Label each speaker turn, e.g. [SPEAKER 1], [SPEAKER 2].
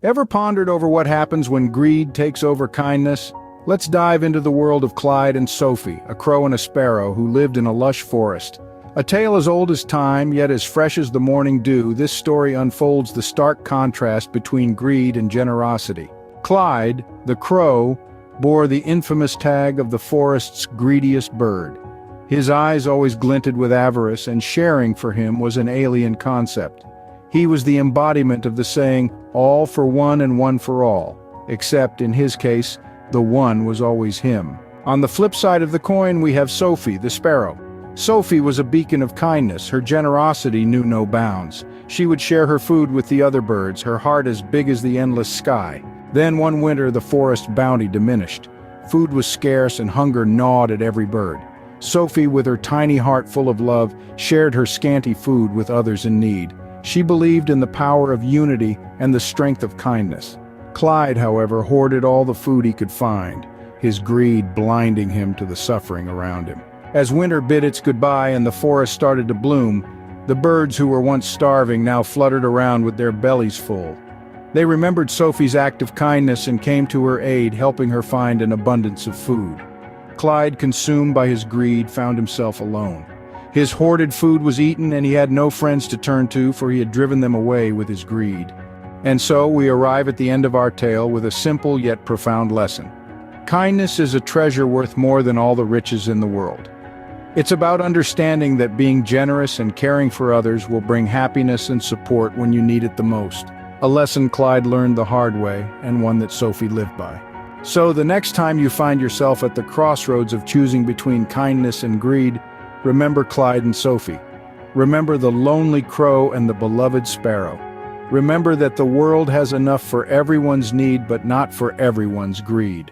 [SPEAKER 1] Ever pondered over what happens when greed takes over kindness? Let's dive into the world of Clyde and Sophie, a crow and a sparrow who lived in a lush forest. A tale as old as time, yet as fresh as the morning dew, this story unfolds the stark contrast between greed and generosity. Clyde, the crow, bore the infamous tag of the forest's greediest bird. His eyes always glinted with avarice, and sharing for him was an alien concept. He was the embodiment of the saying, all for one and one for all, except in his case, the one was always him. On the flip side of the coin, we have Sophie, the sparrow. Sophie was a beacon of kindness. Her generosity knew no bounds. She would share her food with the other birds, her heart as big as the endless sky. Then one winter the forest's bounty diminished. Food was scarce and hunger gnawed at every bird. Sophie, with her tiny heart full of love, shared her scanty food with others in need. She believed in the power of unity and the strength of kindness. Clyde, however, hoarded all the food he could find, his greed blinding him to the suffering around him. As winter bid its goodbye and the forest started to bloom, the birds who were once starving now fluttered around with their bellies full. They remembered Sophie's act of kindness and came to her aid, helping her find an abundance of food. Clyde, consumed by his greed, found himself alone. His hoarded food was eaten and he had no friends to turn to, for he had driven them away with his greed. And so we arrive at the end of our tale with a simple yet profound lesson. Kindness is a treasure worth more than all the riches in the world. It's about understanding that being generous and caring for others will bring happiness and support when you need it the most. A lesson Clyde learned the hard way, and one that Sophie lived by. So the next time you find yourself at the crossroads of choosing between kindness and greed, remember Clyde and Sophie. Remember the lonely crow and the beloved sparrow. Remember that the world has enough for everyone's need but not for everyone's greed.